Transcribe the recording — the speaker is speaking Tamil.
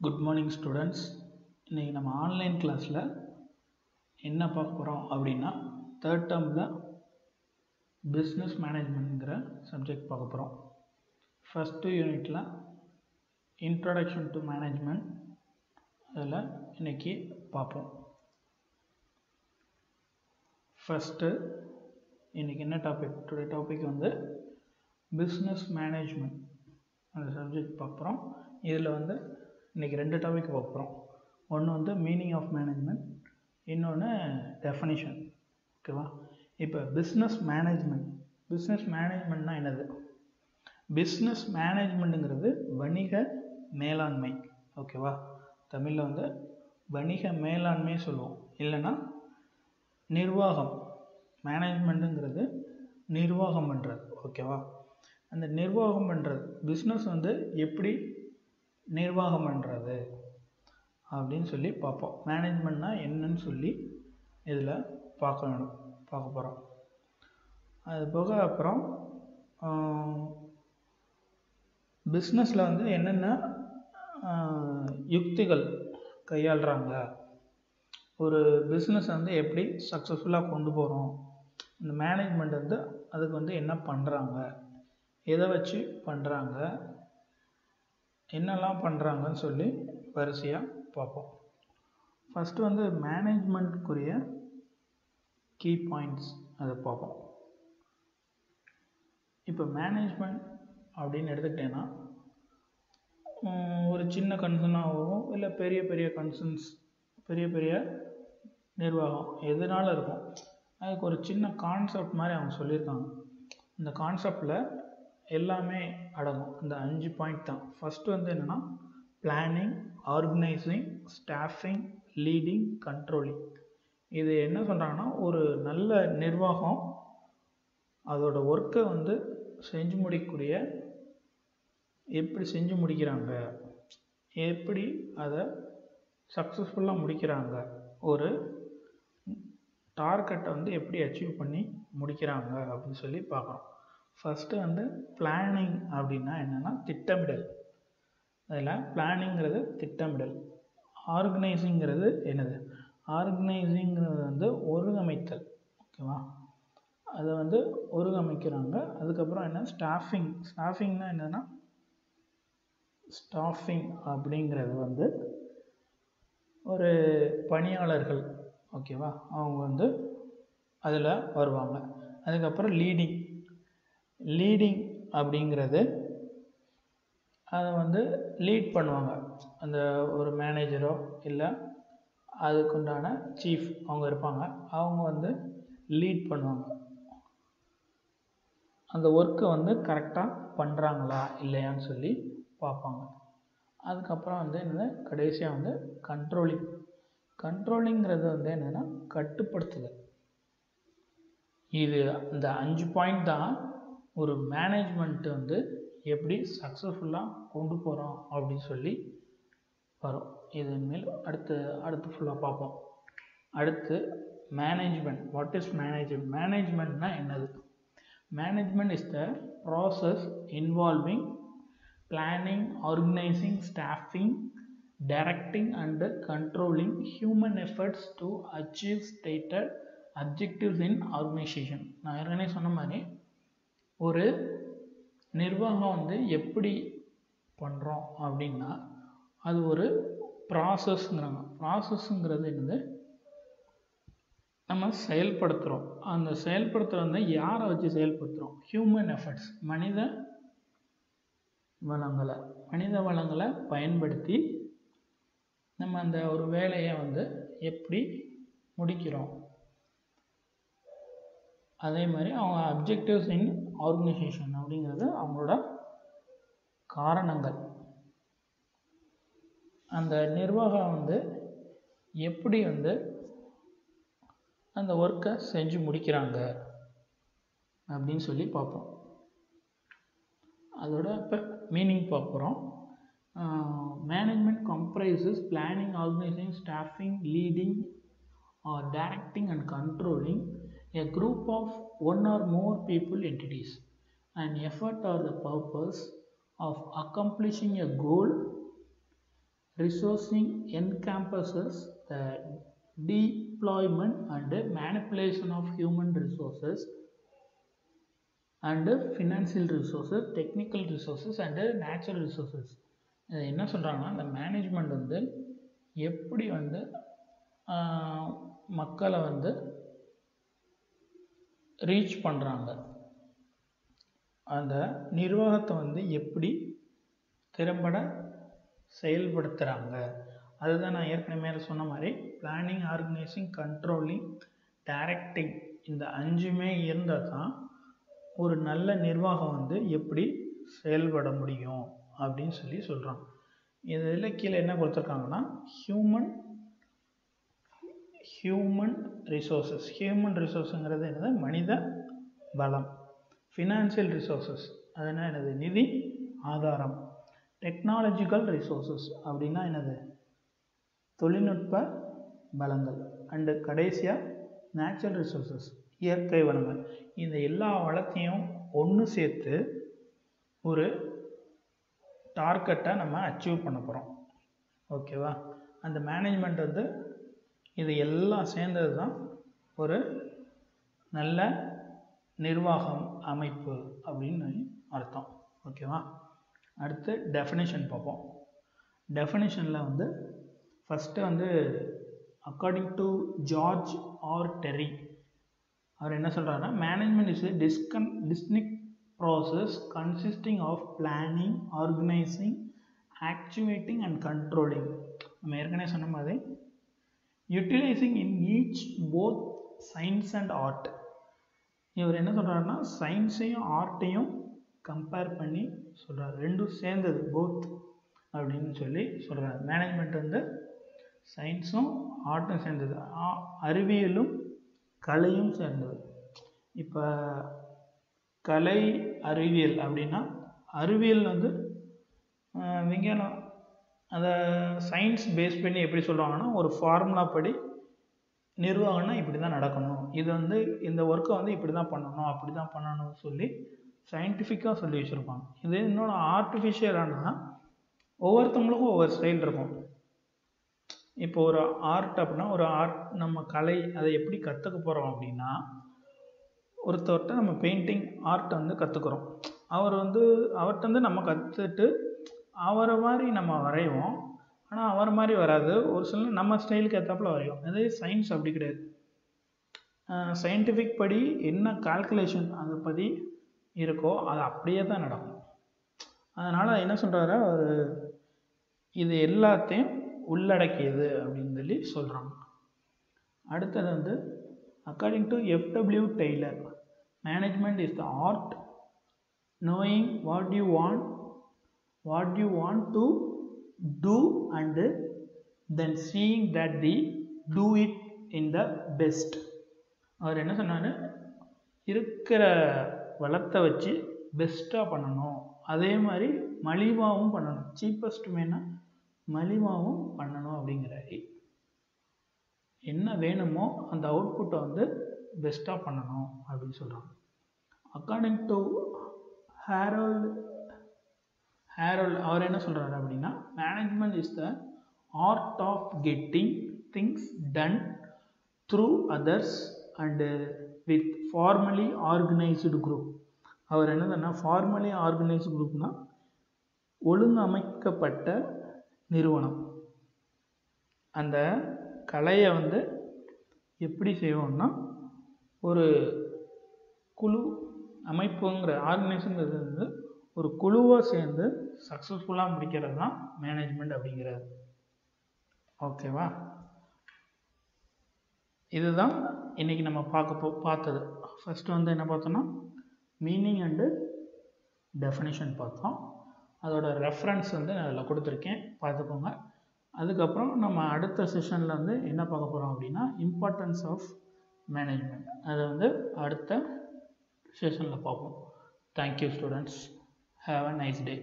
Good morning students. இன்றைக்கி நம்ம ஆன்லைன் கிளாஸில் என்ன பார்க்க போகிறோம் அப்படின்னா தேர்ட் டேர்மில் பிஸ்னஸ் மேனேஜ்மெண்ட்ங்கிற சப்ஜெக்ட் பார்க்க போகிறோம். ஃபஸ்ட்டு யூனிட்டில் இன்ட்ரடக்ஷன் டு மேனேஜ்மெண்ட் அதில் இன்றைக்கி பார்ப்போம். ஃபஸ்ட்டு இன்றைக்கி என்ன டாபிக்? டுடே டாபிக் வந்து பிஸ்னஸ் மேனேஜ்மெண்ட் அந்த சப்ஜெக்ட் பார்க்க போகிறோம். இதில் வந்து இன்றைக்கி ரெண்டு டாபிக் பார்க்க போகிறோம். ஒன்று வந்து மீனிங் ஆஃப் மேனேஜ்மெண்ட், இன்னொன்று டெஃபனிஷன். ஓகேவா? இப்போ பிஸ்னஸ் மேனேஜ்மெண்ட்னா என்னது? பிஸ்னஸ் மேனேஜ்மெண்ட்டுங்கிறது வணிக மேலாண்மை. ஓகேவா? தமிழில் வந்து வணிக மேலாண்மை சொல்லுவோம், இல்லைன்னா நிர்வாகம். மேனேஜ்மெண்ட்டுங்கிறது நிர்வாகம் பண்ணுறது. ஓகேவா? அந்த நிர்வாகம் பண்ணுறது, பிஸ்னஸ் வந்து எப்படி நிர்வாகம் பண்ணுறது அப்படின்னு சொல்லி பார்ப்போம். மேனேஜ்மெண்ட்னா என்னன்னு சொல்லி இதில் பார்க்க போகிறோம். அது போக அப்புறம் பிஸ்னஸில் வந்து என்னென்ன யுக்திகள் கையாளுறாங்க, ஒரு பிஸ்னஸ் வந்து எப்படி சக்ஸஸ்ஃபுல்லாக கொண்டு போகிறோம், இந்த மேனேஜ்மெண்ட் வந்து அதுக்கு வந்து என்ன பண்ணுறாங்க, எதை வச்சு பண்ணுறாங்க, என்னெல்லாம் பண்ணுறாங்கன்னு சொல்லி வரிசையாக பார்ப்போம். ஃபஸ்ட்டு வந்து மேனேஜ்மெண்ட்டுக்குரிய கீ பாயிண்ட்ஸ் அதை பார்ப்போம். இப்போ மேனேஜ்மெண்ட் அப்படின்னு எடுத்துக்கிட்டேன்னா ஒரு சின்ன கன்சர்னாகவும் இல்லை பெரிய பெரிய கன்சர்ன்ஸ், பெரிய பெரிய நிர்வாகம் எதனால இருக்கும், அதுக்கு ஒரு சின்ன கான்செப்ட் மாதிரி அவங்க சொல்லியிருக்காங்க. இந்த கான்செப்டில் எல்லாமே அடங்கும். இந்த 5 பாயிண்ட் தான். ஃபஸ்ட்டு வந்து என்னென்னா planning, organising, staffing, leading, controlling. இது என்ன சொல்கிறாங்கன்னா, ஒரு நல்ல நிர்வாகம் அதோட ஒர்க்கை வந்து செஞ்சு முடிக்கக்கூடிய, எப்படி செஞ்சு முடிக்கிறாங்க, எப்படி அதை சக்ஸஸ்ஃபுல்லாக முடிக்கிறாங்க, ஒரு டார்கெட்டை வந்து எப்படி அச்சீவ் பண்ணி முடிக்கிறாங்க அப்படின்னு சொல்லி பார்க்குறோம். ஃபஸ்ட்டு வந்து பிளானிங் அப்படின்னா என்னென்னா திட்டமிடல். அதில் பிளானிங்கிறது திட்டமிடல். ஆர்கனைசிங்கிறது என்னது? ஆர்கனைசிங்கிறது வந்து ஒருங்கமைத்தல். ஓகேவா? அதை வந்து ஒருங்கமைக்கிறாங்க. அதுக்கப்புறம் என்ன? ஸ்டாஃபிங்னா என்னென்னா, ஸ்டாஃபிங் அப்படிங்கிறது வந்து ஒரு பணியாளர்கள். ஓகேவா? அவங்க வந்து அதில் வருவாங்க. அதுக்கப்புறம் லீடிங் அப்படிங்கிறது அதை வந்து லீட் பண்ணுவாங்க. அந்த ஒரு மேனேஜரோ இல்லை அதுக்குண்டான சீஃப் அவங்க இருப்பாங்க, அவங்க வந்து லீட் பண்ணுவாங்க. அந்த ஒர்க்கை வந்து கரெக்டாக பண்ணுறாங்களா இல்லையான்னு சொல்லி பார்ப்பாங்க. அதுக்கப்புறம் வந்து என்னது? கடைசியாக வந்து கண்ட்ரோலிங்கிறது வந்து என்னென்னா கட்டுப்படுத்துதல். இது இந்த 5 பாயிண்ட் தான் ஒரு மேனேஜ்மெண்ட்டு வந்து எப்படி சக்ஸஸ்ஃபுல்லாக கொண்டு போகிறோம் அப்படின்னு சொல்லி வரும். இதன் மேல் அடுத்து ஃபுல்லாக பார்ப்போம். அடுத்து மேனேஜ்மெண்ட். What is management? மேனேஜ்மெண்ட்னா என்னது? Management is the process involving planning, organising, staffing, directing and controlling human efforts to achieve stated objectives in organisation. நான் ஏற்கனவே சொன்ன மாதிரி ஒரு நிர்வாகம் வந்து எப்படி பண்ணுறோம் அப்படின்னா அது ஒரு ப்ராசஸ்ங்கிறாங்க. ப்ராசஸ்ங்கிறது என்னது? நம்ம செயல்படுத்துகிறோம். அந்த செயல்படுத்துகிறது வந்து யாரை வச்சு செயல்படுத்துகிறோம்? ஹியூமன் எஃபர்ட்ஸ், மனித வளங்களை பயன்படுத்தி நம்ம அந்த ஒரு வேலையை வந்து எப்படி முடிக்கிறோம். அதே மாதிரி அவங்க அப்ஜெக்டிவ்ஸ் இன் ஆர்கனைசேஷன் அப்படிங்கிறது அவங்களோட காரணங்கள். அந்த நிர்வாகம் வந்து எப்படி வந்து அந்த ஒர்க்கை செஞ்சு முடிக்கிறாங்க அப்படின்னு சொல்லி பார்ப்போம். அதோட இப்போ மீனிங் பார்க்குறோம். Management comprises planning, organising, staffing, leading or directing and controlling a group of one or more people, entities. An effort or the purpose of accomplishing a goal resourcing encompasses the deployment and manipulation of human resources and financial resources, technical resources and natural resources. இது என்ன சொல்கிறாங்கன்னா, இந்த மேனேஜ்மெண்ட் வந்து எப்படி வந்து மக்களை வந்து ரீச் பண்ணுறாங்க, அந்த நிர்வாகத்தை வந்து எப்படி திறம்பட செயல்படுத்துகிறாங்க. அதுதான் நான் ஏற்கனவே மேலே சொன்ன மாதிரி பிளானிங், ஆர்கனைசிங், கண்ட்ரோலிங், டைரக்டிங், இந்த 5மே இருந்தால் தான் ஒரு நல்ல நிர்வாகம் வந்து எப்படி செயல்பட முடியும் அப்படின்னு சொல்லி சொல்கிறாங்க. இதில் கீழே என்ன கொடுத்துருக்காங்கன்னா, ஹியூமன் ரிசோர்ஸஸ். ஹியூமன் ரிசோர்ஸுங்கிறது என்னது? மனித பலம். ஃபினான்சியல் ரிசோர்ஸஸ் அதுனா என்னது? நிதி ஆதாரம். டெக்னாலஜிக்கல் ரிசோர்ஸஸ் அப்படின்னா என்னது? தொழில்நுட்ப பலங்கள். அண்டு கடைசியாக நேச்சுரல் ரிசோர்ஸஸ், இயற்கை வளங்கள். இந்த எல்லா வளத்தையும் ஒன்று சேர்த்து ஒரு டார்கெட்டை நம்ம அச்சீவ் பண்ண போகிறோம். ஓகேவா? அந்த மேனேஜ்மெண்ட் வந்து இது எல்லாம் சேர்ந்தது தான் ஒரு நல்ல நிர்வாகம் அமைப்பு அப்படின்னு அர்த்தம். ஓகேவா? அடுத்து டெஃபினேஷன் பார்ப்போம். டெஃபினேஷனில் வந்து ஃபஸ்ட்டு வந்து according to George R Terry அவர் என்ன சொல்கிறாருன்னா, management is distinct process consisting of planning, organising, actuating and controlling. நம்ம ஏற்கனவே சொன்ன மாதிரி utilising in each both science and art. இவர் என்ன சொல்கிறாருன்னா, சயின்ஸையும் ஆர்ட்டையும் கம்பேர் பண்ணி சொல்கிறார். ரெண்டும் சேர்ந்தது, போத் அப்படின்னு சொல்லி சொல்கிறார். மேனேஜ்மெண்ட் வந்து சயின்ஸும் ஆர்ட்டும் சேர்ந்தது, அறிவியலும் கலையும் சேர்ந்தது. இப்போ கலை அறிவியல் அப்படின்னா, அறிவியல் வந்து விஞ்ஞானம், அதை சயின்ஸ் பேஸ் பண்ணி எப்படி சொல்லுவாங்கன்னா, ஒரு ஃபார்முலா படி நிர்வாகம்னா இப்படி தான் நடக்கணும், இது வந்து இந்த ஒர்க்கை வந்து இப்படி தான் பண்ணணும், அப்படி தான் பண்ணணும்னு சொல்லி சயின்டிஃபிக்காக சொல்லி வச்சுருப்பாங்க. இது இன்னொன்று ஆர்டிஃபிஷியலானா ஒவ்வொருத்தவங்களுக்கும் ஒவ்வொரு ஸ்டைல் இருக்கும். இப்போ ஒரு ஆர்ட் அப்படின்னா, ஒரு ஆர்ட் நம்ம கலை அதை எப்படி கற்றுக்க போகிறோம் அப்படின்னா, ஒருத்தர்கிட்ட நம்ம பெயிண்டிங் ஆர்ட்டை வந்து கற்றுக்குறோம். அவர்கிட்ட வந்து நம்ம கற்றுட்டு அவரை மாதிரி நம்ம வரைவோம். ஆனால் அவர் மாதிரி வராது, ஒரு சில நம்ம ஸ்டைலுக்கு ஏற்றாப்புல வரைவோம். அதே சயின்ஸ் அப்படி கிடையாது. சயின்டிஃபிக் படி என்ன கால்குலேஷன் அதை பற்றி இருக்கோ அது அப்படியே தான் நடக்கும். அதனால் என்ன சொல்கிறாரு, இது எல்லாத்தையும் உள்ளடக்கியது அப்படின்னு சொல்லி சொல்கிறாங்க. அடுத்தது வந்து according to F.W. Taylor, management is the art knowing what you want to do and then seeing that they do it in the best. அவர் என்ன சொன்னார், இருக்கிற வளத்தை வச்சு பெஸ்ட்டாக பண்ணணும், அதே மாதிரி மலிவாகவும் பண்ணணும், சீப்பஸ்ட் வேணால் மலிவாகவும் பண்ணணும் அப்படிங்கிறாரு. என்ன வேணுமோ அந்த அவுட்புட்டை வந்து பெஸ்ட்டாக பண்ணணும் அப்படின்னு சொல்கிறாங்க. அக்கார்டிங் டு ஹேரோல்ட் அவர் என்ன சொல்கிறாரு அப்படின்னா, management is the art of getting things done through others and with formally organised group. அவர் என்ன சொன்னால், ஃபார்மலி ஆர்கனைஸ்டு குரூப்னால் ஒழுங்கமைக்கப்பட்ட நிறுவனம். அந்த கலையை வந்து எப்படி செய்வோம்னா, ஒரு குழு அமைப்புங்கிற ஆர்கனைஸுங்கிறது வந்து ஒரு குழுவாக சேர்ந்து சக்ஸஸ்ஃபுல்லாக முடிக்கிறது தான் மேனேஜ்மெண்ட் அப்படிங்கிறது. ஓகேவா? இதுதான் இன்றைக்கி நம்ம பார்த்தது. ஃபஸ்ட்டு வந்து என்ன பார்த்தோன்னா, மீனிங் அண்டு டெஃபினிஷன் பார்த்தோம். அதோட ரெஃபரன்ஸ் வந்து நான் அதில் கொடுத்துருக்கேன், பார்த்துக்கோங்க. அதுக்கப்புறம் நம்ம அடுத்த செஷனில் வந்து என்ன பார்க்க போகிறோம் அப்படின்னா, இம்பார்ட்டன்ஸ் ஆஃப் மேனேஜ்மெண்ட். அதை வந்து அடுத்த செஷனில் பார்ப்போம். Thank you students. Have a nice day.